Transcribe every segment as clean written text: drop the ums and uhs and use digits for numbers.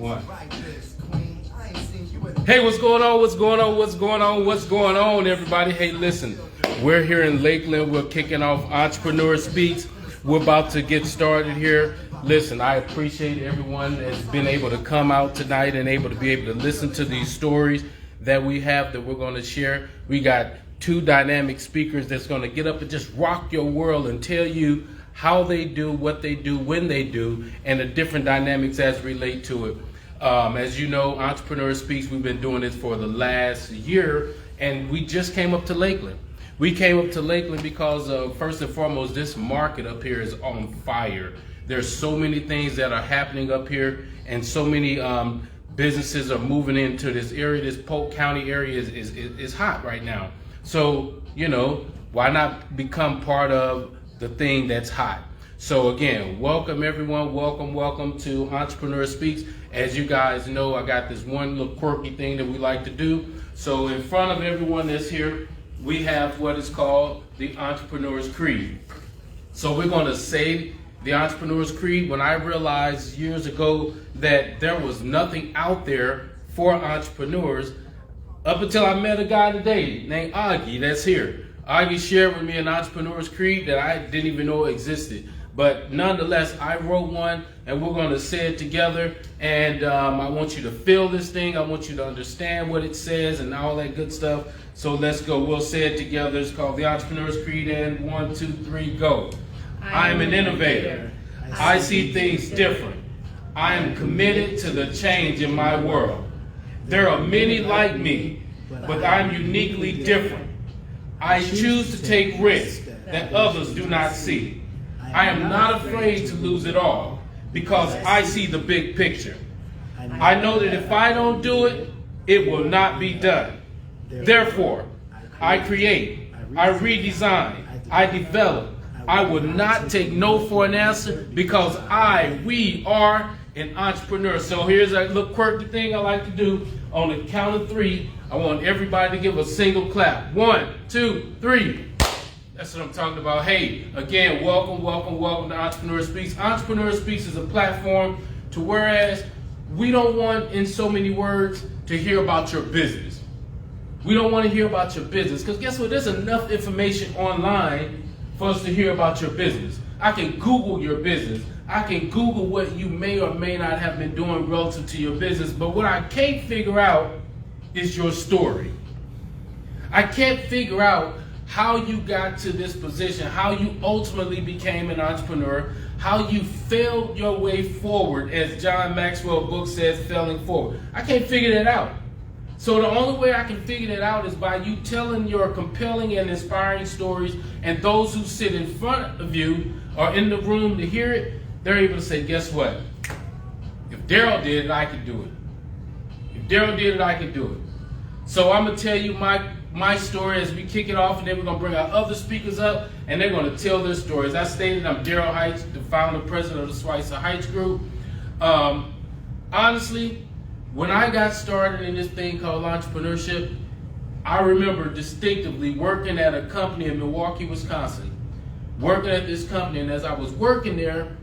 One. Hey, what's going on? What's going on? What's going on? What's going on, everybody? Hey, listen, we're here in Lakeland. We're kicking off Entrepreneur Speaks. We're about to get started here. Listen, I appreciate everyone that's been able to come out tonight and able to be able to listen to these stories that we have that we're going to share. We got two dynamic speakers that's going to get up and just rock your world and tell you how they do, what they do, when they do, and the different dynamics as relate to it. As you know, Entrepreneur Speaks, we've been doing this for the last year, and we just came up to Lakeland. We came up to Lakeland because, first and foremost, this market up here is on fire. There's so many things that are happening up here, and so many businesses are moving into this area. This Polk County area is hot right now. So, you know, why not become part of the thing that's hot? So again, welcome everyone, welcome to Entrepreneur Speaks. As you guys know, I got this one little quirky thing that we like to do. So in front of everyone that's here, we have what is called the Entrepreneur's Creed. So we're going to say the Entrepreneur's Creed. When I realized years ago that there was nothing out there for entrepreneurs, up until I met a guy today named Augie that's here. Augie shared with me an Entrepreneur's Creed that I didn't even know existed. But nonetheless, I wrote one, and we're going to say it together. And I want you to feel this thing. I want you to understand what it says and all that good stuff. So let's go. We'll say it together. It's called the Entrepreneur's Creed. And 1, 2, 3, go. I am an innovator. I see things different. I am committed to the change in my world. There are many like me, but I'm uniquely different. I choose to take risks that others do not see. I am not afraid to lose it all because I see the big picture. I know that if I don't do it, it will not be done. Therefore, I create, I redesign, I develop. I will not take no for an answer because we are an entrepreneur. So here's a little quirky thing I like to do. On the count of 3, I want everybody to give a single clap. 1, 2, 3. That's what I'm talking about. Hey, again, welcome to Entrepreneur Speaks. Entrepreneur Speaks is a platform to whereas we don't want, in so many words, to hear about your business. We don't want to hear about your business because guess what? There's enough information online for us to hear about your business. I can Google your business. I can Google what you may or may not have been doing relative to your business, but what I can't figure out is your story. I can't figure out how you got to this position, how you ultimately became an entrepreneur, how you failed your way forward, as John Maxwell's book says, failing forward. I can't figure that out. So the only way I can figure that out is by you telling your compelling and inspiring stories, and those who sit in front of you or in the room to hear it, they're able to say, guess what? If Daryl did it, I could do it. If Daryl did it, I could do it. So I'm going to tell you my story as we kick it off, and then we're going to bring our other speakers up, and they're going to tell their stories. I stated I'm Daryl Heights, the founder and president of the Schweitzer Heights Group. Honestly, when I got started in this thing called entrepreneurship, I remember distinctively working at a company in Milwaukee, Wisconsin. Working at this company, and as I was working there,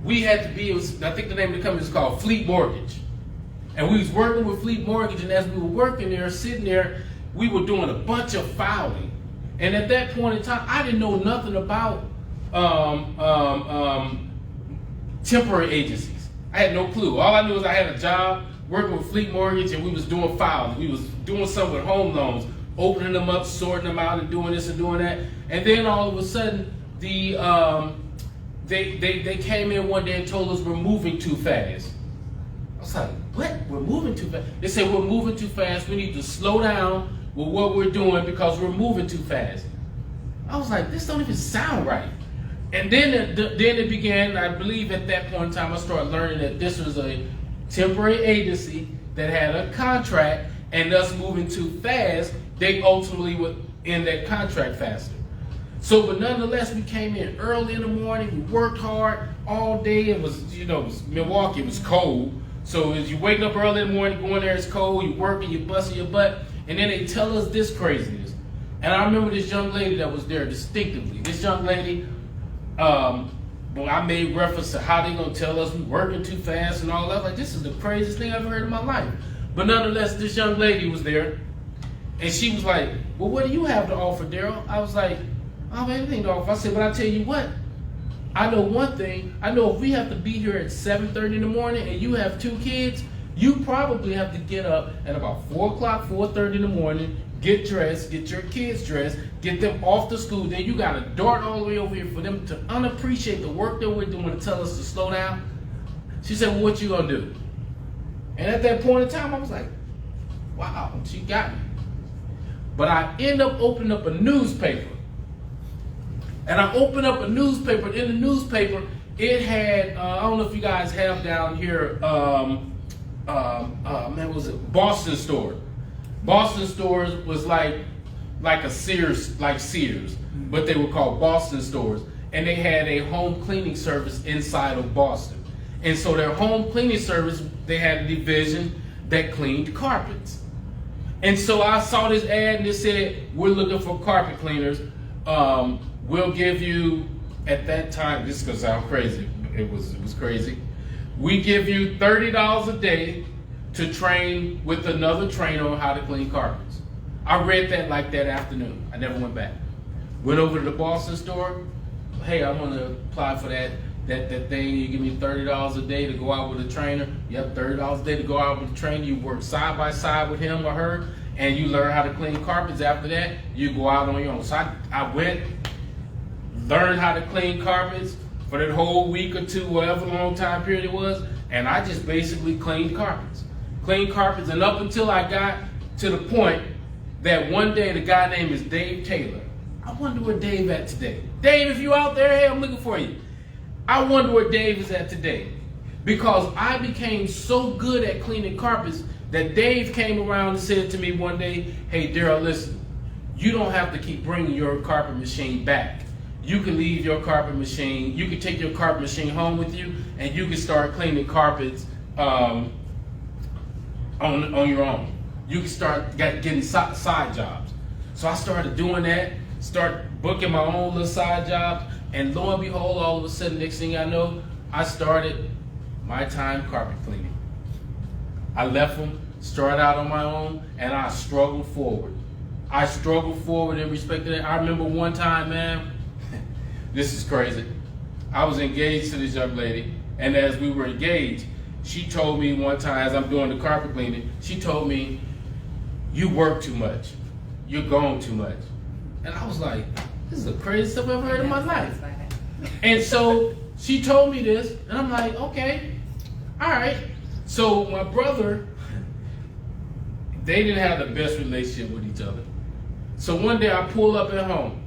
we had to be, I think the name of the company is called Fleet Mortgage. And we was working with Fleet Mortgage, and as we were working there, sitting there, we were doing a bunch of filing. And at that point in time, I didn't know nothing about temporary agencies. I had no clue. All I knew was I had a job working with Fleet Mortgage, and we was doing filing. We was doing something with home loans, opening them up, sorting them out, and doing this and doing that. And then all of a sudden, they came in one day and told us we're moving too fast. I was like, what? We're moving too fast? They said we're moving too fast. We need to slow down with what we're doing because we're moving too fast. I was like, this don't even sound right. And then it began. I believe at that point in time, I started learning that this was a temporary agency that had a contract, and us moving too fast, they ultimately would end that contract faster. So, but nonetheless, we came in early in the morning. We worked hard all day. It was, it was Milwaukee. It was cold. So as you wake up early in the morning, going there, it's cold. You working, you busting your butt, and then they tell us this craziness. And I remember this young lady that was there distinctively. This young lady when I made reference to how they gonna tell us we working too fast and all that, like this is the craziest thing I've ever heard in my life. But nonetheless, this young lady was there, and she was like, well, what do you have to offer, Daryl? I was like, I don't have anything to offer. I said, but I tell you what, I know one thing. I know if we have to be here at 7:30 in the morning and you have 2 kids, you probably have to get up at about 4 o'clock, 4:30 in the morning, get dressed, get your kids dressed, get them off to school. Then you got to dart all the way over here for them to unappreciate the work that we're doing to tell us to slow down. She said, well, what you gonna do? And at that point in time, I was like, wow, she got me. But I end up opening up a newspaper. And I opened up a newspaper. In the newspaper, it had, I don't know if you guys have down here, what was it? Boston Store. Boston Stores was like a Sears, but they were called Boston Stores. And they had a home cleaning service inside of Boston. And so their home cleaning service, they had a division that cleaned carpets. And so I saw this ad and it said, we're looking for carpet cleaners. We'll give you, at that time, this is gonna sound crazy, it was crazy. We give you $30 a day to train with another trainer on how to clean carpets. I read that like that afternoon. I never went back. Went over to the Boston Store. Hey, I want to apply for that thing. You give me $30 a day to go out with a trainer. Yep, $30 a day to go out with a trainer. You work side by side with him or her, and you learn how to clean carpets. After that, you go out on your own. So I went, learned how to clean carpets for that whole week or two, whatever long time period it was, and I just basically cleaned carpets. And up until I got to the point that one day the guy named is Dave Taylor. I wonder where Dave at today. Dave, if you out there, hey, I'm looking for you. I wonder where Dave is at today. Because I became so good at cleaning carpets that Dave came around and said to me one day, hey, Daryl, listen, you don't have to keep bringing your carpet machine back. You can leave your carpet machine, you can take your carpet machine home with you, and you can start cleaning carpets on your own. You can start getting side jobs. So I started doing that, start booking my own little side jobs, and lo and behold, all of a sudden, next thing I know, I started my time carpet cleaning. I left them, started out on my own, and I struggled forward. In respect to that. I remember one time, man, this is crazy. I was engaged to this young lady, and as we were engaged, she told me one time, as I'm doing the carpet cleaning, she told me, you work too much. You're gone too much. And I was like, this is the craziest stuff I've ever heard in my life. And so she told me this, and I'm like, okay, all right. So my brother, they didn't have the best relationship with each other. So one day I pull up at home.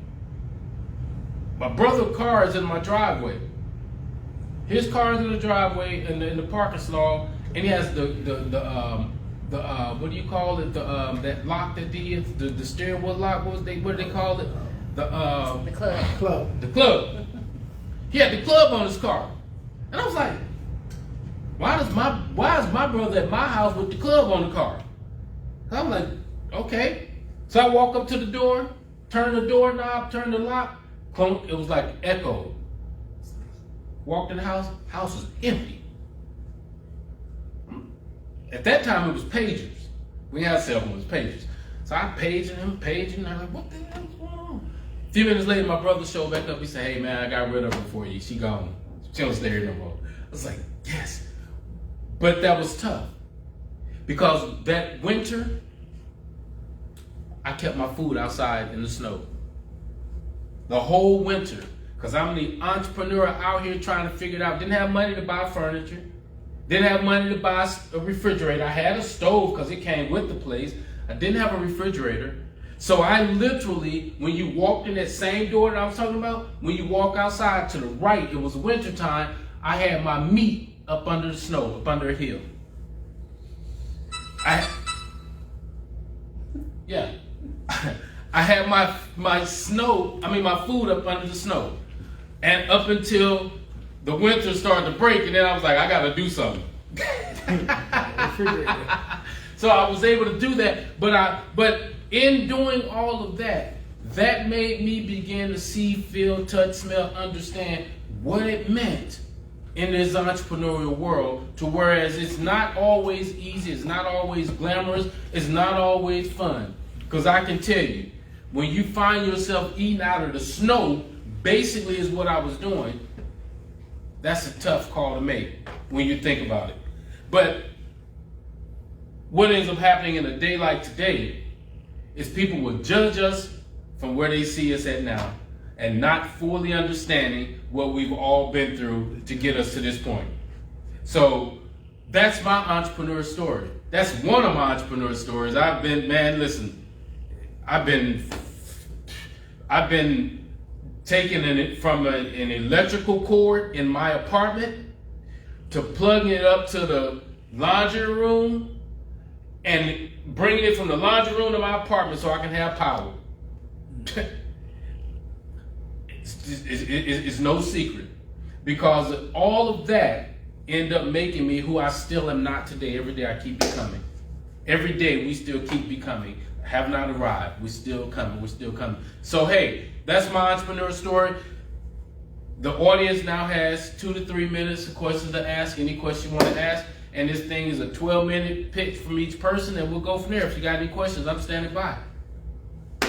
My brother's car is in my driveway. His car is in the driveway in the parking stall, and he has the what do you call it? That lock that he is, the steering wheel lock. What do they call it? The club. The club. He had the club on his car, and I was like, why is my brother at my house with the club on the car? And I'm like, okay. So I walk up to the door, turn the doorknob, turn the lock, clunk. It was like echo. Walked in the house was empty. At that time, it was pagers. We had cell phones, pagers. So I paging him, and I'm like, what the hell is going on? A few minutes later, my brother showed back up. He said, hey, man, I got rid of her for you. She gone. She don't stay here no more. I was like, yes. But that was tough. Because that winter, I kept my food outside in the snow. The whole winter. Because I'm the entrepreneur out here trying to figure it out. Didn't have money to buy furniture. Didn't have money to buy a refrigerator. I had a stove because it came with the place. I didn't have a refrigerator. So I literally, when you walked in that same door that I was talking about, when you walk outside to the right, it was winter time, I had my meat up under the snow, up under a hill. I had my food up under the snow. And up until the winter started to break, and then I was like, I gotta do something. So I was able to do that, but in doing all of that, that made me begin to see, feel, touch, smell, understand what it meant in this entrepreneurial world, to whereas it's not always easy, it's not always glamorous, it's not always fun. Because I can tell you, when you find yourself eating out of the snow, basically is what I was doing, that's a tough call to make when you think about it. But what ends up happening in a day like today is people will judge us from where they see us at now, and not fully understanding what we've all been through to get us to this point. So that's my entrepreneur story. That's one of my entrepreneur stories. I've been taking it from an electrical cord in my apartment to plugging it up to the laundry room and bringing it from the laundry room to my apartment so I can have power. It's no secret, because all of that ended up making me who I still am not today. Every day I keep becoming. Every day we still keep becoming. Have not arrived. We're still coming. We're still coming. So hey, that's my entrepreneur story. The audience now has 2 to 3 minutes of questions to ask. Any question you want to ask. And this thing is a 12-minute pitch from each person, and we'll go from there. If you got any questions, I'm standing by. I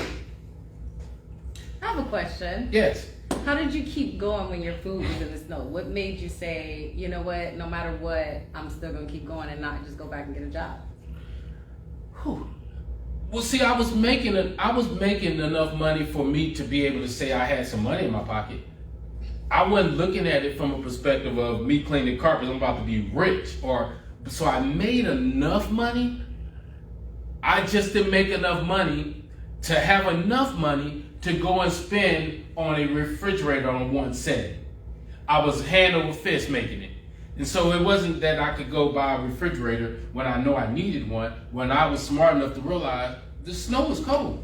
have a question. Yes. How did you keep going when your food was in the snow? What made you say, you know what, no matter what, I'm still going to keep going and not just go back and get a job? Whew. Well, see, I was making enough money for me to be able to say I had some money in my pocket. I wasn't looking at it from a perspective of me cleaning carpets, I'm about to be rich. So I made enough money. I just didn't make enough money to have enough money to go and spend on a refrigerator on one setting. I was hand over fist making it. And so it wasn't that I could go buy a refrigerator when I know I needed one, when I was smart enough to realize the snow was cold.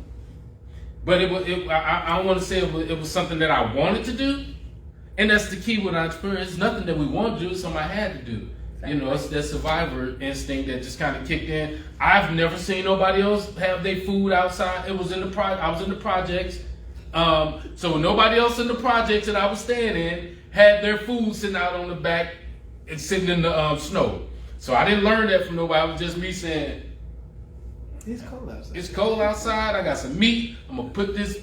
But I want to say it was something that I wanted to do. And that's the key with entrepreneurs. It's nothing that we want to do, it's something I had to do. Exactly. You know, it's that survivor instinct that just kind of kicked in. I've never seen nobody else have their food outside. I was in the projects. So nobody else in the projects that I was staying in had their food sitting out on the back and sitting in the snow. So I didn't learn that from nobody. It was just me saying, it's cold outside. It's cold outside. I got some meat. I'm gonna put this.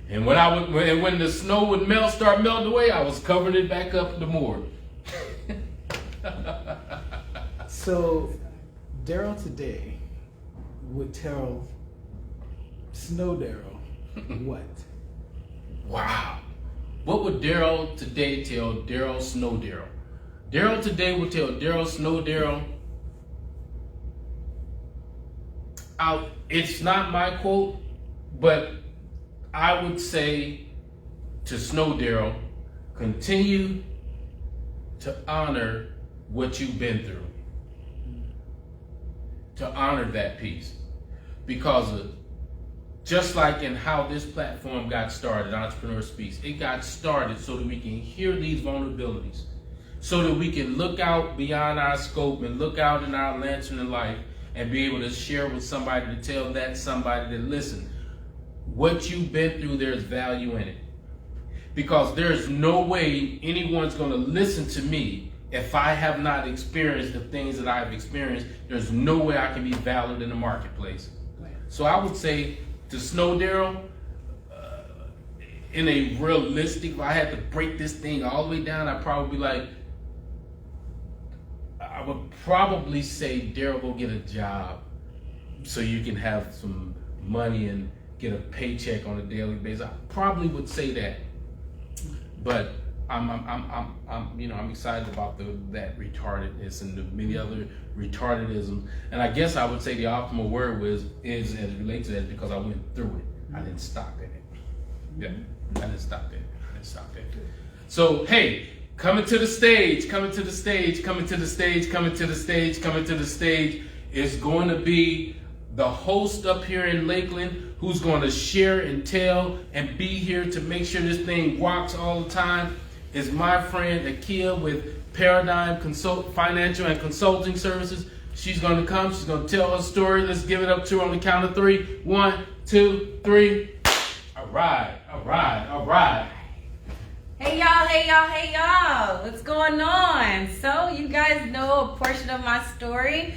And when the snow would start melting away, I was covering it back up the more. So, Daryl today would tell Snow Daryl what? Wow. What would Daryl today tell Daryl Snow Daryl? Daryl today would tell Daryl Snow Daryl, it's not my quote, but I would say to Snow Daryl, continue to honor what you've been through. To honor that piece. Because just like in how this platform got started, Entrepreneur Speaks, it got started so that we can hear these vulnerabilities, so that we can look out beyond our scope and look out in our lantern in life and be able to share with somebody, to tell that somebody that, listen, what you've been through, there's value in it. Because there's no way anyone's going to listen to me if I have not experienced the things that I've experienced. There's no way I can be valid in the marketplace. So I would say to Snow Daryl, in a realistic, if I had to break this thing all the way down, I would probably say, Daryl, go get a job so you can have some money and get a paycheck on a daily basis. I probably would say that, but I'm excited about that retardedness and the many other retardedisms. And I guess I would say the optimal word is as it relates to that, because I went through it. I didn't stop at it. Yeah, I didn't stop at it. So hey, coming to the stage is going to be the host up here in Lakeland, who's going to share and tell and be here to make sure this thing rocks all the time, is my friend Akia with Paradigm Financial and Consulting Services. She's going to come. She's going to tell her story. Let's give it up to her on the count of 3. 1, 2, 3. All right. right. Hey y'all, what's going on? So you guys know a portion of my story.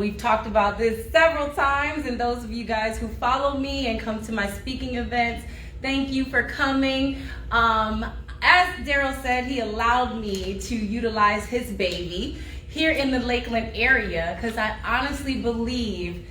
We've talked about this several times, and those of you guys who follow me and come to my speaking events, thank you for coming. As Daryl said, he allowed me to utilize his baby here in the Lakeland area because I honestly believe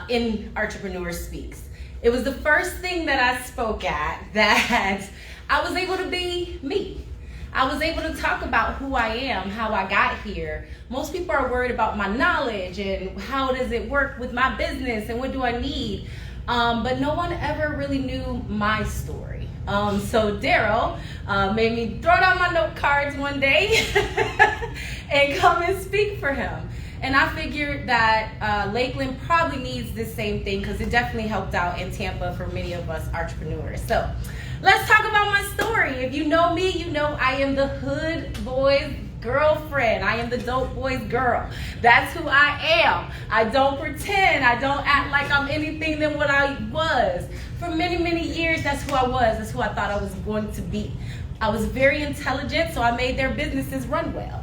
in Entrepreneur Speaks. It was the first thing that I spoke at that I was able to be me. I was able to talk about who I am, how I got here. Most people are worried about my knowledge and how does it work with my business and what do I need. But no one ever really knew my story. So Daryl made me throw down my note cards one day and come and speak for him. And I figured that Lakeland probably needs this same thing because it definitely helped out in Tampa for many of us entrepreneurs. So let's talk about my story. If you know me, you know I am the hood boy's girlfriend. I am the dope boy's girl. That's who I am. I don't pretend. I don't act like I'm anything than what I was. For many, many years, that's who I was. That's who I thought I was going to be. I was very intelligent, so I made their businesses run well.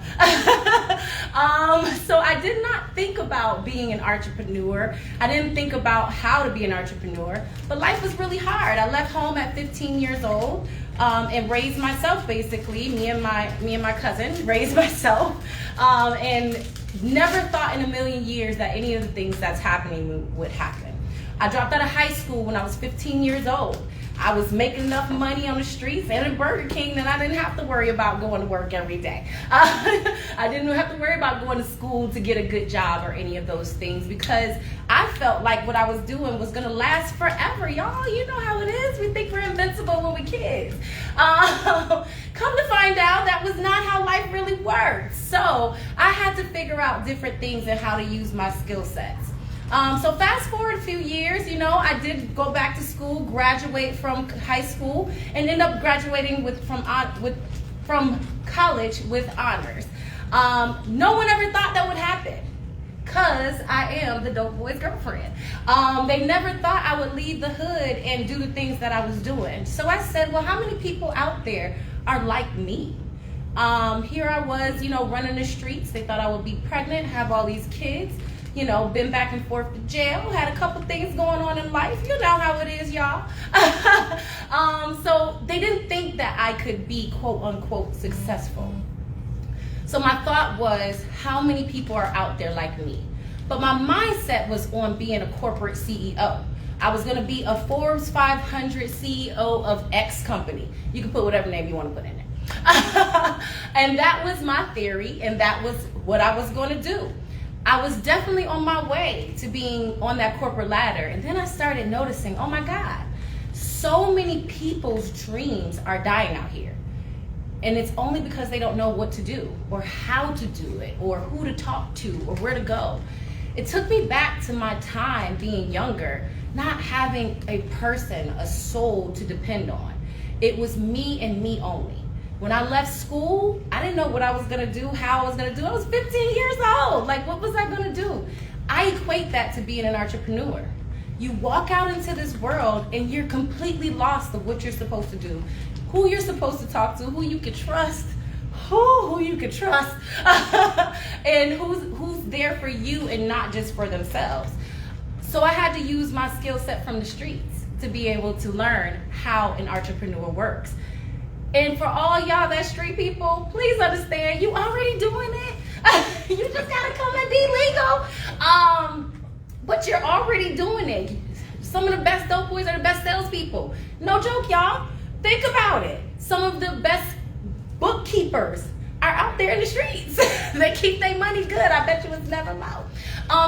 So I did not think about being an entrepreneur. I didn't think about how to be an entrepreneur, but life was really hard. I left home at 15 years old and raised myself, basically. Me and my cousin raised myself, and never thought in a million years that any of the things that's happening would happen. I dropped out of high school when I was 15 years old. I was making enough money on the streets and in Burger King that I didn't have to worry about going to work every day. I didn't have to worry about going to school to get a good job or any of those things because I felt like what I was doing was going to last forever. Y'all, you know how it is. We think we're invincible when we're kids. Come to find out that was not how life really works. So I had to figure out different things and how to use my skill sets. So fast forward a few years, I did go back to school, graduate from high school, and end up graduating from college with honors. No one ever thought that would happen because I am the dope boy's girlfriend. They never thought I would leave the hood and do the things that I was doing. So I said, well, how many people out there are like me? Here I was, running the streets. They thought I would be pregnant, have all these kids. Been back and forth to jail, had a couple things going on in life. You know how it is, y'all. So they didn't think that I could be quote unquote successful. So my thought was, how many people are out there like me? But my mindset was on being a corporate CEO. I was gonna be a Forbes 500 CEO of X company. You can put whatever name you wanna put in it. And that was my theory, and that was what I was gonna do. I was definitely on my way to being on that corporate ladder. And then I started noticing, oh my God, so many people's dreams are dying out here. And it's only because they don't know what to do or how to do it or who to talk to or where to go. It took me back to my time being younger, not having a person, a soul to depend on. It was me and me only. When I left school, I didn't know what I was gonna do, how I was gonna do. I was 15 years old. Like, what was I gonna do? I equate that to being an entrepreneur. You walk out into this world and you're completely lost of what you're supposed to do, who you're supposed to talk to, who you can trust, who you can trust, and who's there for you and not just for themselves. So I had to use my skill set from the streets to be able to learn how an entrepreneur works. And for all y'all that street people, please understand, you already doing it. You just gotta come and be legal. But you're already doing it. Some of the best dope boys are the best salespeople. No joke, y'all. Think about it. Some of the best bookkeepers are out there in the streets. They keep their money good. I bet you it's never low.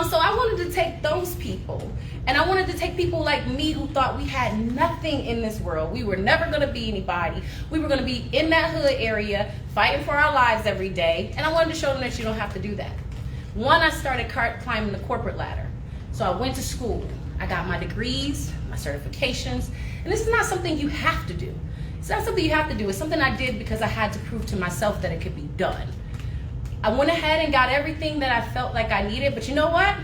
So I wanted to take those people, and I wanted to take people like me who thought we had nothing in this world. We were never going to be anybody. We were going to be in that hood area, fighting for our lives every day, and I wanted to show them that you don't have to do that. One, I started climbing the corporate ladder. So I went to school. I got my degrees, my certifications, and this is not something you have to do. It's not something you have to do. It's something I did because I had to prove to myself that it could be done. I went ahead and got everything that I felt like I needed, but you know what?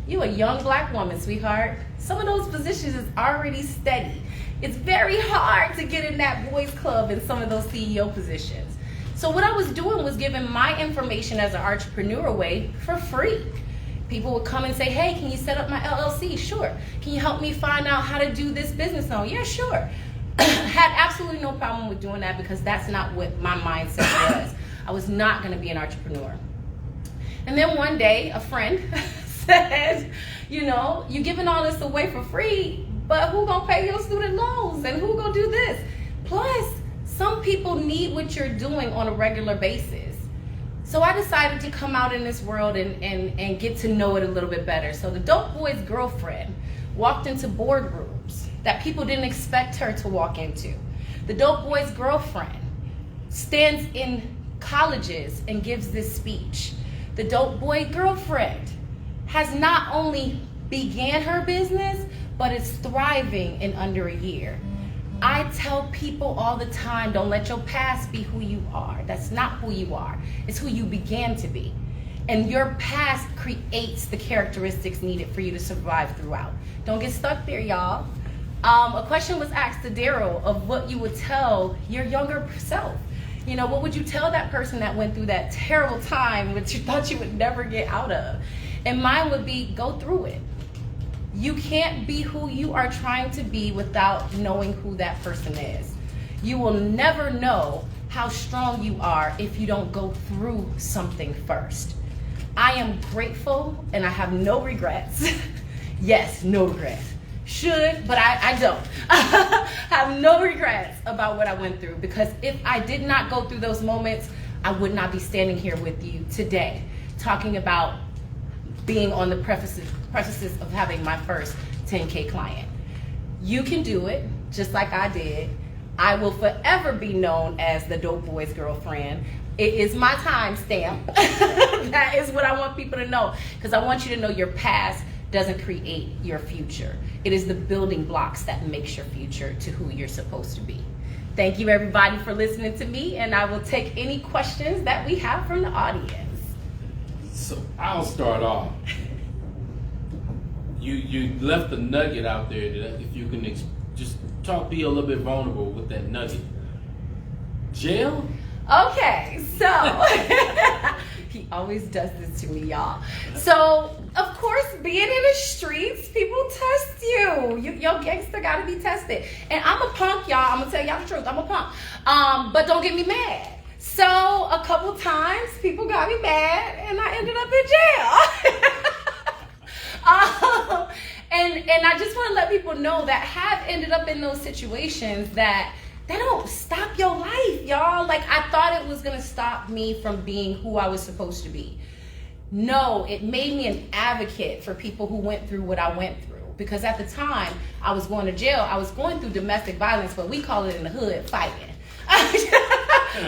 You a young black woman, sweetheart. Some of those positions is already steady. It's very hard to get in that boys club in some of those CEO positions. So what I was doing was giving my information as an entrepreneur away for free. People would come and say, hey, can you set up my LLC? Sure. Can you help me find out how to do this business loan? Yeah, sure. Had absolutely no problem with doing that because that's not what my mindset was. I was not going to be an entrepreneur. And then one day, a friend said, you're giving all this away for free, but who gonna pay your student loans and who gonna do this? Plus, some people need what you're doing on a regular basis. So I decided to come out in this world and get to know it a little bit better. So the dope boy's girlfriend walked into boardrooms that people didn't expect her to walk into. The dope boy's girlfriend stands in colleges and gives this speech. The dope boy girlfriend has not only began her business, but is thriving in under a year. I tell people all the time, don't let your past be who you are. That's not who you are. It's who you began to be. And your past creates the characteristics needed for you to survive throughout. Don't get stuck there, y'all. A question was asked to Daryl of what you would tell your younger self. What would you tell that person that went through that terrible time which you thought you would never get out of? And mine would be, go through it. You can't be who you are trying to be without knowing who that person is. You will never know how strong you are if you don't go through something first. I am grateful and I have no regrets. Yes, no regrets. Should, but I don't. Have no regrets about what I went through, because if I did not go through those moments, I would not be standing here with you today talking about being on the precipice of having my first 10K client. You can do it just like I did. I will forever be known as the dope boy's girlfriend. It is my time stamp. That is what I want people to know, because I want you to know your past doesn't create your future. It is the building blocks that makes your future to who you're supposed to be. Thank you everybody for listening to me, and I will take any questions that we have from the audience. So I'll start off. You left the nugget out there that if you can just be a little bit vulnerable with that nugget. Jail? Okay, so he always does this to me, y'all. So, of course, being in the streets, people test you. Your gangster gotta be tested. And I'm a punk, y'all. I'm gonna tell y'all the truth. I'm a punk. But don't get me mad. So, a couple times, people got me mad, and I ended up in jail. And I just want to let people know that have ended up in those situations that they don't stop your life, y'all. Like, I thought it was going to stop me from being who I was supposed to be. No, it made me an advocate for people who went through what I went through. Because at the time I was going to jail, I was going through domestic violence, but we call it in the hood fighting.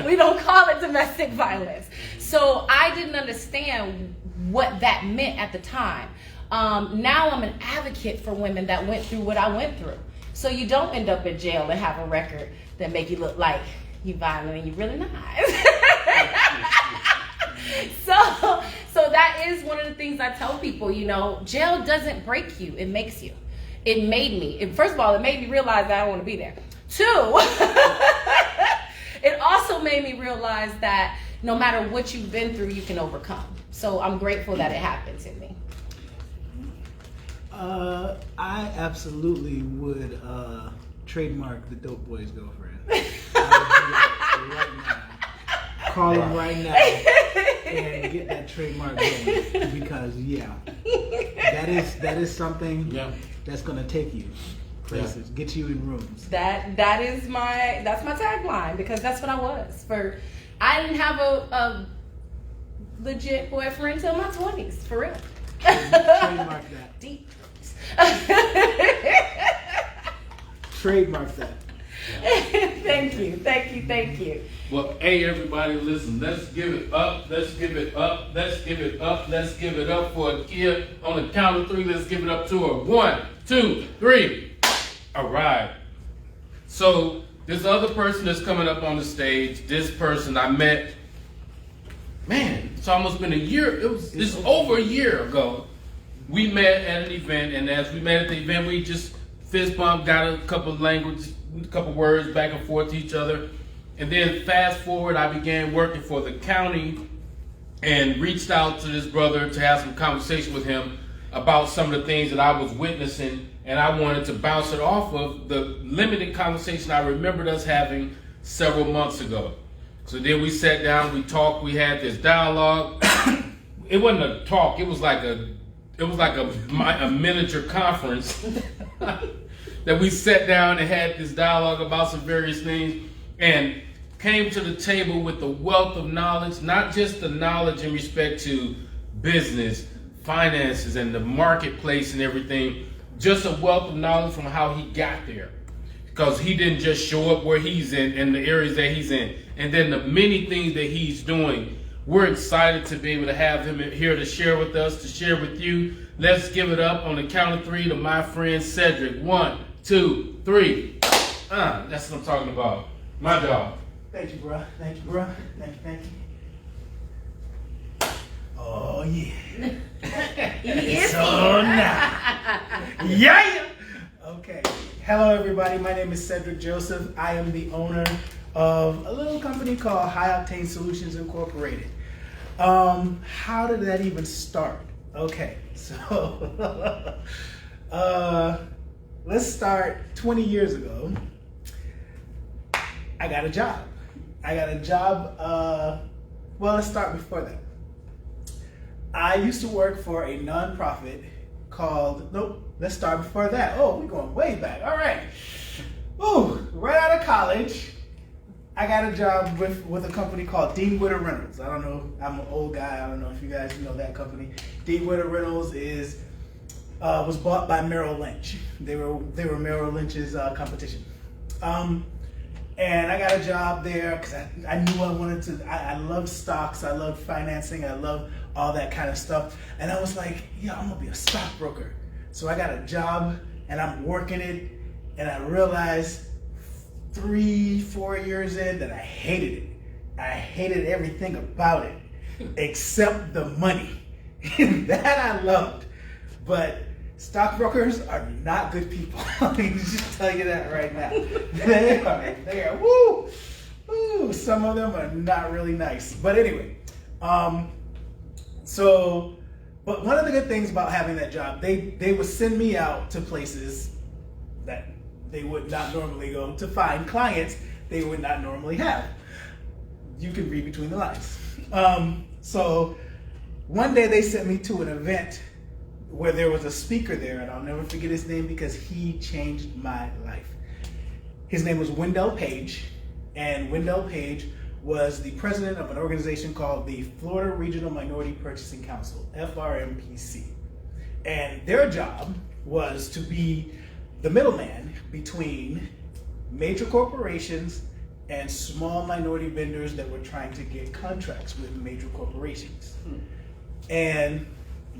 We don't call it domestic violence. So I didn't understand what that meant at the time. Now I'm an advocate for women that went through what I went through. So you don't end up in jail and have a record that make you look like you violent and you're really not. So that is one of the things I tell people, jail doesn't break you, it makes you. It made me. First of all, it made me realize that I don't want to be there. 2, it also made me realize that no matter what you've been through, you can overcome. So I'm grateful that it happened to me. I absolutely would trademark the dope boy's girlfriend. I would do that right now. Call him right now and get that trademark going, because that is something that's gonna take you places, get you in rooms. That's my tagline, because that's what I was. I didn't have a legit boyfriend till my 20s, for real. Trademark that. Deep. Trademark that. Thank you. Well, hey everybody, listen, let's give it up, let's give it up, let's give it up, let's give it up for Akia. On the count of 3, let's give it up to her. 1, 2, 3. All right. So this other person that's coming up on the stage, this person I met, man, it's almost been a year. It's over a year ago. We met at an event, and as we met at the event, we just fist bump, got a couple words back and forth to each other. And then fast forward, I began working for the county and reached out to this brother to have some conversation with him about some of the things that I was witnessing, and I wanted to bounce it off of the limited conversation I remembered us having several months ago. So then we sat down, we talked, we had this dialogue. It wasn't a talk, it was like a miniature conference that we sat down and had this dialogue about some various things, and came to the table with the wealth of knowledge, not just the knowledge in respect to business, finances, and the marketplace and everything, just a wealth of knowledge from how he got there. Because he didn't just show up where he's in the areas that he's in, and then the many things that he's doing. We're excited to be able to have him here to share with us, to share with you. Let's give it up on the count of 3 to my friend Cedric. 1, 2, 3. That's what I'm talking about. My dog. Thank you, bro. Thank you, bro. Thank you. Oh, yeah. It's so nice. Yeah. Okay. Hello, everybody. My name is Cedric Joseph. I am the owner of a little company called High Octane Solutions Incorporated. How did that even start? Okay, so let's start 20 years ago. I got a job. Well, let's start before that. I used to work for a nonprofit called, let's start before that. Oh, we're going way back. All right. Ooh, right out of college, I got a job with a company called Dean Witter Rentals. I don't know, I'm an old guy. I don't know if you guys know that company. Dean Witter Rentals was bought by Merrill Lynch. They were Merrill Lynch's competition. And I got a job there because I knew I wanted to. I love stocks. I love financing. I love all that kind of stuff. And I was like, yeah, I'm gonna be a stockbroker. So I got a job and I'm working it, and I realized 3-4 years in that I hated it. I hated everything about it except the money. That I loved. But stockbrokers are not good people. Let me just tell you that right now. They are, woo, some of them are not really nice. But anyway, but one of the good things about having that job, they would send me out to places that they would not normally go to find clients they would not normally have. You can read between the lines. So one day they sent me to an event where there was a speaker there, and I'll never forget his name because he changed my life. His name was Wendell Page, and Wendell Page was the president of an organization called the Florida Regional Minority Purchasing Council, FRMPC. And their job was to be the middleman between major corporations and small minority vendors that were trying to get contracts with major corporations. And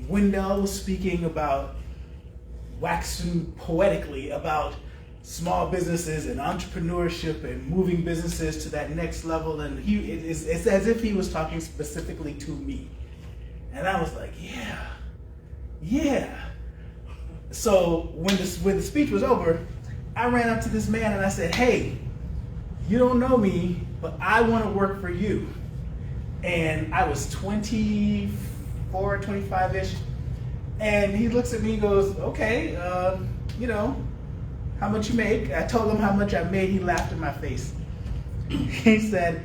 Wendell was speaking about, waxing poetically about small businesses and entrepreneurship and moving businesses to that next level. And it's as if he was talking specifically to me. And I was like, yeah. So when the speech was over, I ran up to this man and I said, hey, you don't know me, but I want to work for you. And I was 24, 25-ish. And he looks at me and goes, okay, how much you make? I told him how much I made. He laughed in my face. He said,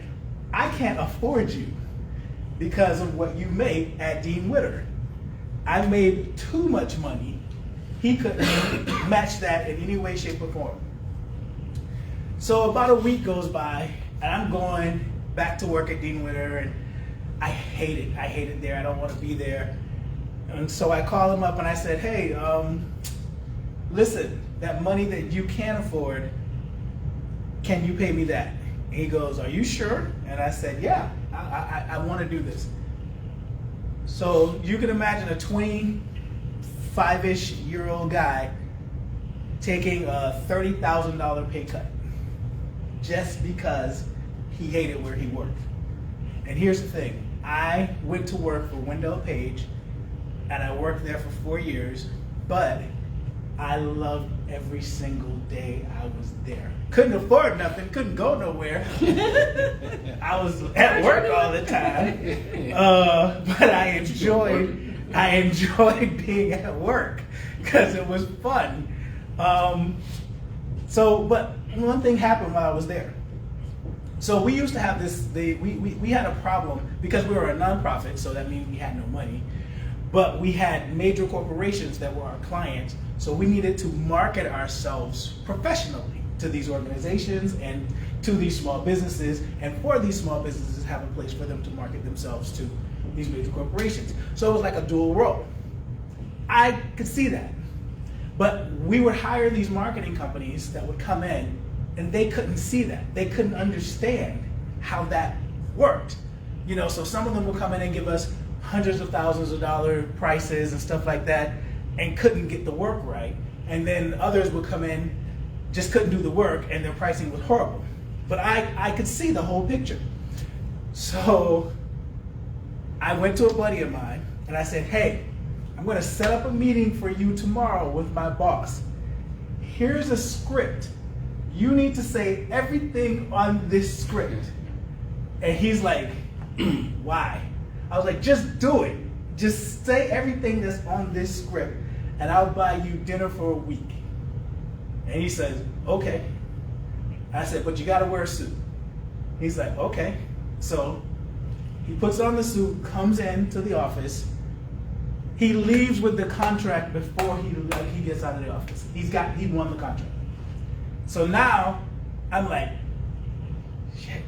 I can't afford you because of what you make at Dean Witter. I made too much money. He couldn't match that in any way, shape, or form. So about a week goes by, and I'm going back to work at Dean Witter, and I hate it. I hate it there. I don't want to be there. And so I called him up and I said, hey, listen, that money that you can't afford, can you pay me that? And he goes, are you sure? And I said, yeah, I want to do this. So you can imagine a 25-ish-year-old guy taking a $30,000 pay cut just because he hated where he worked. And here's the thing. I went to work for Wendell Page, and I worked there for 4 years, but I loved every single day I was there. Couldn't afford nothing, couldn't go nowhere. I was at work all the time. But I enjoyed being at work because it was fun. But one thing happened while I was there. So we used to have we had a problem because we were a nonprofit, so that means we had no money. But we had major corporations that were our clients, so we needed to market ourselves professionally to these organizations and to these small businesses, and for these small businesses have a place for them to market themselves to these major corporations. So it was like a dual role. I could see that. But we would hire these marketing companies that would come in, and they couldn't see that. They couldn't understand how that worked. So some of them would come in and give us hundreds of thousands of dollar prices and stuff like that, and couldn't get the work right. And then others would come in, just couldn't do the work, and their pricing was horrible. But I could see the whole picture. So I went to a buddy of mine, and I said, hey, I'm gonna set up a meeting for you tomorrow with my boss. Here's a script. You need to say everything on this script. And he's like, why? I was like, just do it. Just say everything that's on this script, and I'll buy you dinner for a week. And he says, okay. I said, but you gotta wear a suit. He's like, okay. So he puts on the suit, comes into the office. He leaves with the contract before he gets out of the office. He won the contract. So now I'm like, shit,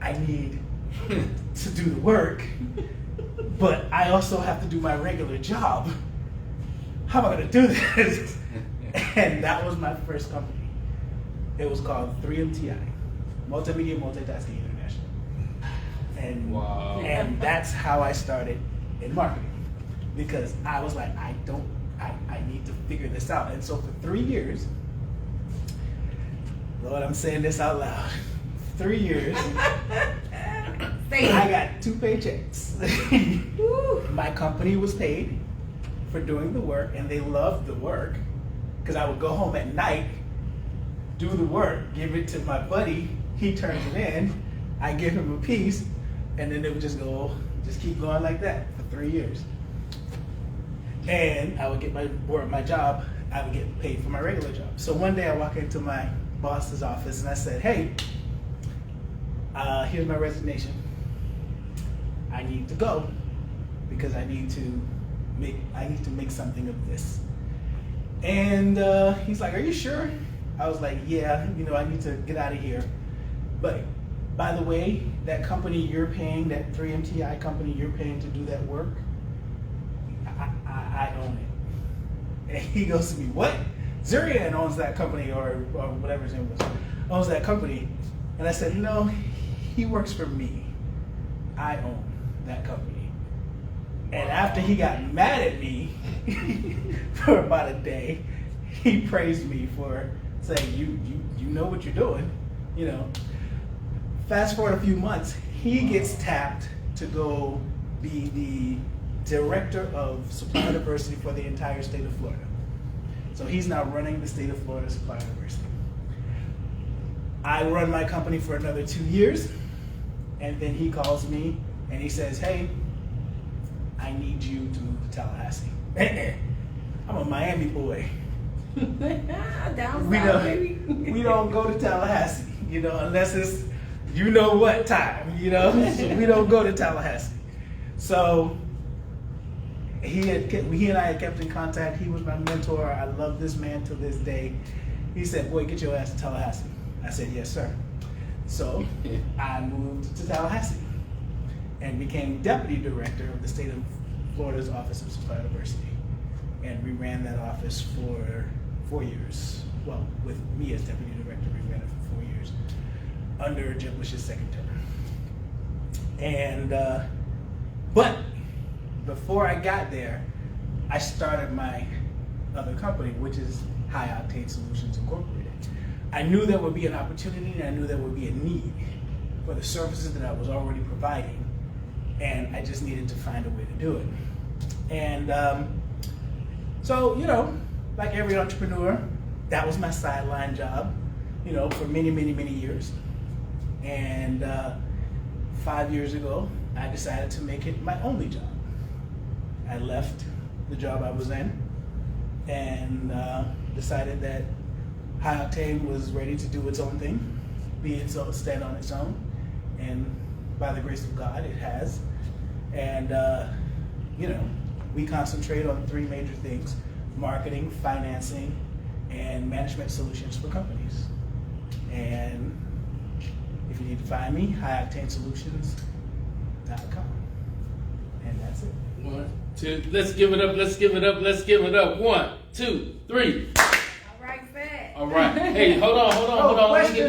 I need to do the work, but I also have to do my regular job. How am I gonna do this? And that was my first company. It was called 3MTI, Multimedia Multitasking International. And wow. And that's how I started in marketing, because I was like, I need to figure this out. And so for 3 years, Lord, I'm saying this out loud. 3 years, I got 2 paychecks. My company was paid for doing the work, and they loved the work, because I would go home at night, do the work, give it to my buddy, he turns it in, I give him a piece, and then it would just keep going like that for 3 years. And I would get my job, I would get paid for my regular job. So one day I walk into my boss's office and I said, hey, here's my resignation. I need to go because I need to make something of this. And he's like, are you sure? I was like, yeah, I need to get out of here. But by the way, that company you're paying, that 3MTI company you're paying to do that work, I own it. And he goes to me, what? Zurian owns that company, or whatever his name was, owns that company. And I said, no, he works for me. I own that company. And after he got mad at me for about a day, he praised me for saying, you know what you're doing, Fast forward a few months, he gets tapped to go be the director of supply diversity for the entire state of Florida. So he's now running the state of Florida supply diversity. I run my company for another 2 years, and then he calls me and he says, hey, I need you to move to Tallahassee. I'm a Miami boy. Down We south, baby. we don't go to Tallahassee, unless it's what time, So we don't go to Tallahassee. So he and I had kept in contact. He was my mentor. I love this man to this day. He said, boy, get your ass to Tallahassee. I said, yes, sir. So I moved to Tallahassee and became deputy director of the state of Florida's Office of Supply Diversity. And we ran that office for 4 years. Well, with me as deputy director, we ran it for 4 years under Jeb Bush's second term. And, but before I got there, I started my other company, which is High Octane Solutions Incorporated. I knew there would be an opportunity, and I knew there would be a need for the services that I was already providing, and I just needed to find a way to do it. And so, like every entrepreneur, that was my sideline job, for many, many, many years. And 5 years ago, I decided to make it my only job. I left the job I was in and decided that High Octane was ready to do its own thing, stand on its own, and by the grace of God, it has. And we concentrate on 3 major things: marketing, financing, and management solutions for companies. And if you need to find me, highoctanesolutions.com. And that's it. 1, 2, let's give it up, let's give it up, let's give it up. 1, 2, 3. All right, Fed. All right. Hey, hold on.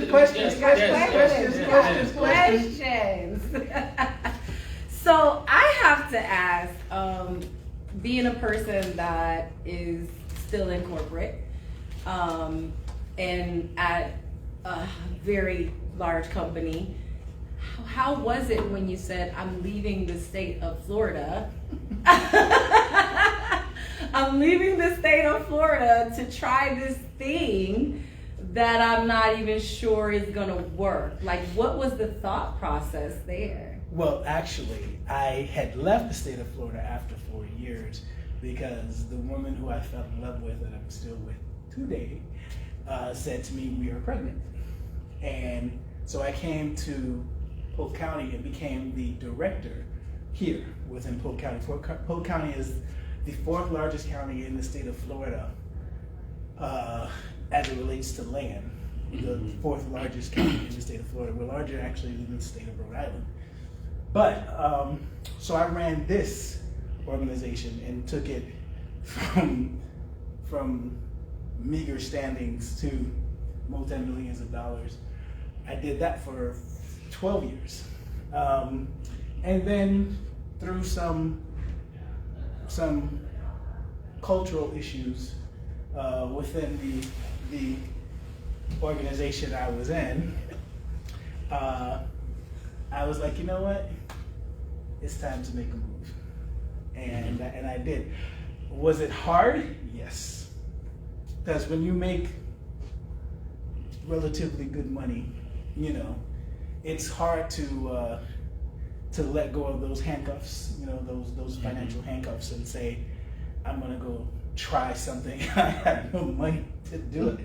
Questions. So I have to ask, being a person that is still in corporate, and at a very large company, how was it when you said, I'm leaving the state of Florida? I'm leaving the state of Florida to try this thing that I'm not even sure is gonna work. Like, what was the thought process there? Well, actually, I had left the state of Florida after 4 years because the woman who I fell in love with and I'm still with today said to me, we are pregnant. And so I came to Polk County and became the director here within Polk County. Polk County is the 4th largest county in the state of Florida as it relates to land. The 4th largest county in the state of Florida. We're larger actually than the state of Rhode Island. But, so I ran this organization and took it from meager standings to multi-millions of dollars. I did that for 12 years. And then through some cultural issues within the organization I was in, I was like, you know what? It's time to make a move. And I did. Was it hard? Yes. Because when you make relatively good money, it's hard to let go of those handcuffs, those financial handcuffs, and say, I'm gonna go try something. I have no money to do it,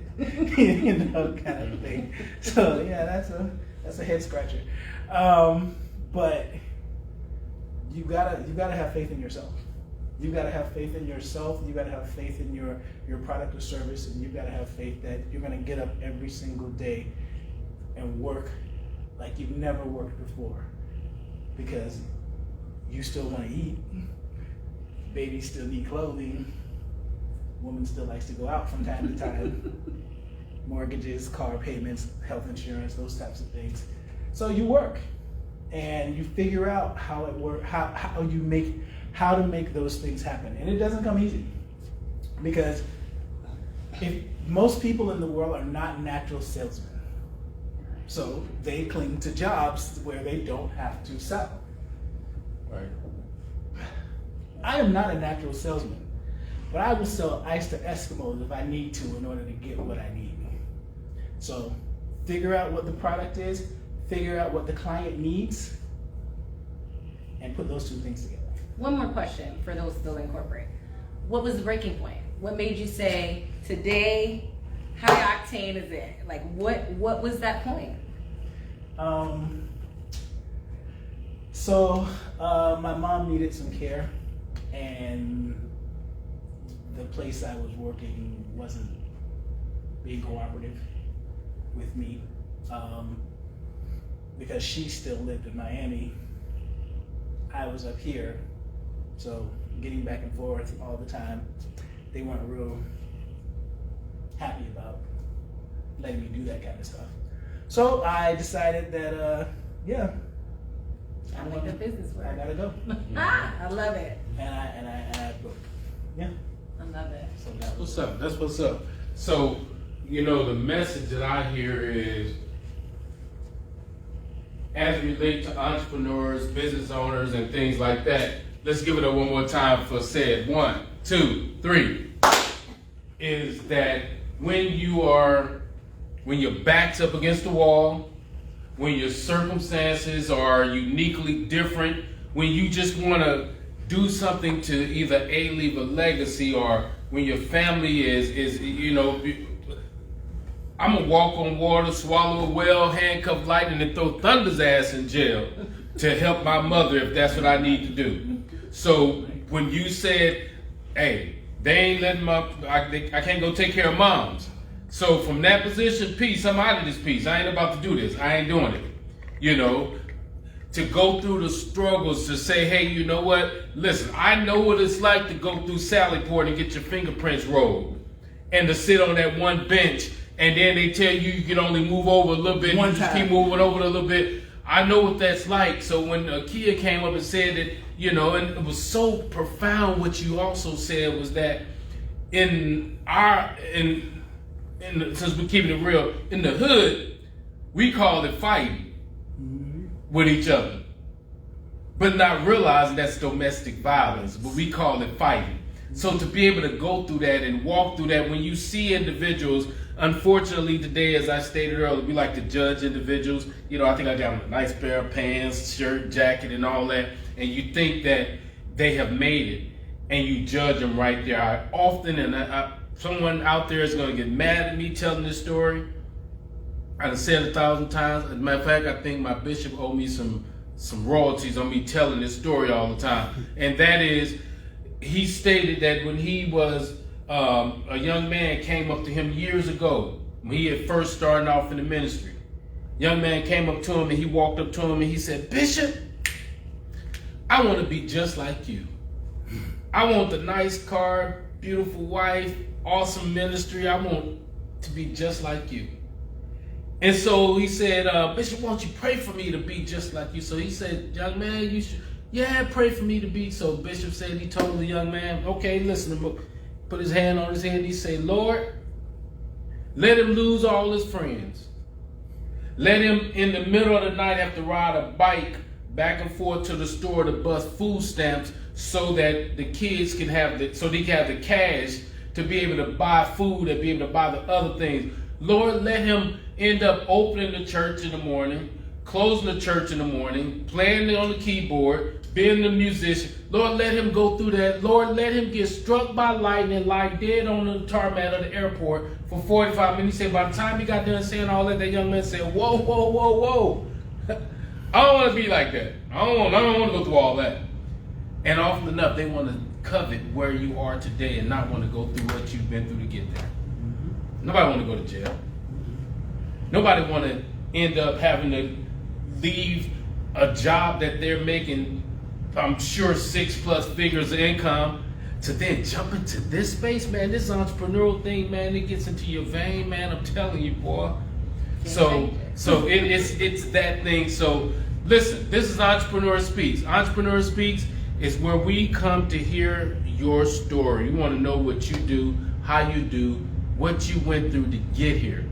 kind of thing. So yeah, that's a head scratcher. But you gotta have faith in yourself. You gotta have faith in yourself. You gotta have faith in your product or service, and you gotta have faith that you're gonna get up every single day and work like you've never worked before, because you still want to eat. Babies still need clothing. Woman still likes to go out from time to time. Mortgages, car payments, health insurance, those types of things. So you work and you figure out how it works, how to make those things happen. And it doesn't come easy, because if most people in the world are not natural salesmen, so they cling to jobs where they don't have to sell. Right. I am not a natural salesman, but I will sell ice to Eskimos if I need to in order to get what I need. So figure out what the product is, figure out what the client needs, and put those 2 things together. One more question for those still in corporate. What was the breaking point? What made you say, today, High Octane is it? Like, what was that point? So my mom needed some care, and the place I was working wasn't being cooperative with me, because she still lived in Miami. I was up here, so getting back and forth all the time, they weren't real happy about letting me do that kind of stuff. So I decided that, I make the business work. I gotta go. I love it. And I booked. Yeah. I love it. So That's what's up. That's what's up. So, the message that I hear is, as it relates to entrepreneurs, business owners, and things like that, let's give it up one more time for said 1, 2, 3. is that when your back's up against the wall, when your circumstances are uniquely different, when you just want to do something to either leave a legacy, or when your family is I'm gonna walk on water, swallow a whale, handcuff lightning, and throw Thunder's ass in jail to help my mother if that's what I need to do. So when you said, hey, they ain't letting I can't go take care of moms. So from that position, peace, I'm out of this piece. I ain't about to do this. I ain't doing it. To go through the struggles, to say, hey, you know what? Listen, I know what it's like to go through Sallyport and get your fingerprints rolled, and to sit on that one bench, and then they tell you can only move over a little bit. You just keep moving over a little bit. I know what that's like. So when Kia came up and said that, and it was so profound, what you also said was that since we're keeping it real, in the hood, we call it fighting with each other, but not realizing that's domestic violence, but we call it fighting. So to be able to go through that and walk through that, when you see individuals, unfortunately today, as I stated earlier, we like to judge individuals. I think I got a nice pair of pants, shirt, jacket, and all that, and you think that they have made it, and you judge them right there. I often, someone out there is going to get mad at me telling this story. I've said it 1,000 times. As a matter of fact, I think my bishop owed me some royalties on me telling this story all the time. And that is, he stated that when he was a young man, came up to him years ago, when he had first started off in the ministry. Young man came up to him, and he walked up to him and he said, Bishop, I want to be just like you. I want the nice car, beautiful wife, awesome ministry. I want to be just like you. And so he said, Bishop, why don't you pray for me to be just like you? So he said, young man, you should, pray for me to be. So Bishop said, he told the young man, okay, listen, put his hand on his head, and he said, Lord, let him lose all his friends. Let him, in the middle of the night, have to ride a bike back and forth to the store to bust food stamps so that the kids can have the cash to be able to buy food and be able to buy the other things. Lord, let him end up opening the church in the morning, closing the church in the morning, playing on the keyboard, being a musician. Lord, let him go through that. Lord, let him get struck by lightning, lie dead on the tarmac of the airport for 45 minutes. He said, by the time he got done saying all that, that young man said, whoa, whoa, whoa, whoa. I don't want to be like that. I don't want to go through all that. And often enough, they want to covet where you are today and not want to go through what you've been through to get there. Nobody want to go to jail. Nobody want to end up having to leave a job that they're making, I'm sure, 6+ figures of income, to then jump into this space, man. This entrepreneurial thing, man, it gets into your vein, man. I'm telling you, boy. So it's that thing. So listen, this is Entrepreneur Speaks. Entrepreneur Speaks is where we come to hear your story. We want to know what you do, how you do, what you went through to get here.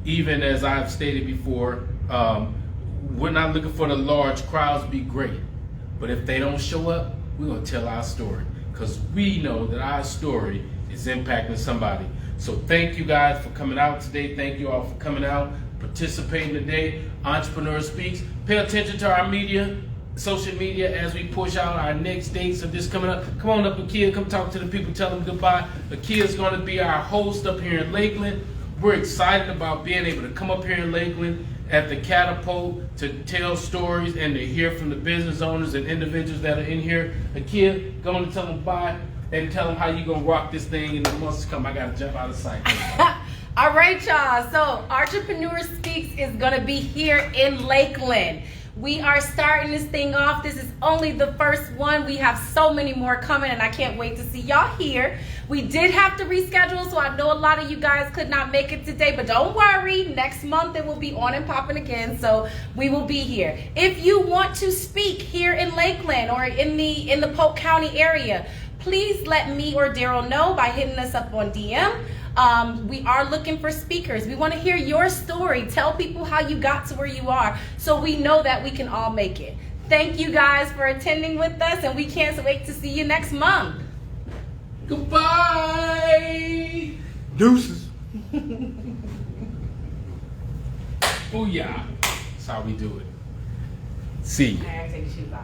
Even as I've stated before, we're not looking for the large crowds to be great. But if they don't show up, we're going to tell our story, because we know that our story is impacting somebody. So thank you guys for coming out today. Thank you all for coming out, participating today. Entrepreneur Speaks. Pay attention to our media, social media, as we push out our next dates of this coming up. Come on up, Akia. Come talk to the people. Tell them goodbye. Akia is going to be our host up here in Lakeland. We're excited about being able to come up here in Lakeland at the Catapult to tell stories and to hear from the business owners and individuals that are in here. Akia, go on and tell them bye and tell them how you going to rock this thing in the months to come. I got to jump out of sight. All right, y'all. So Entrepreneur Speaks is going to be here in Lakeland. We are starting this thing off. This is only the first one. We have so many more coming, and I can't wait to see y'all here. We did have to reschedule, so I know a lot of you guys could not make it today, but don't worry. Next month it will be on and popping again, so we will be here. If you want to speak here in Lakeland or in the Polk County area, please let me or Daryl know by hitting us up on DM. We are looking for speakers. We want to hear your story. Tell people how you got to where you are, so we know that we can all make it. Thank you guys for attending with us, and we can't wait to see you next month. Goodbye. Deuces. Booyah. That's how we do it. See ya. I gotta take the shoes off.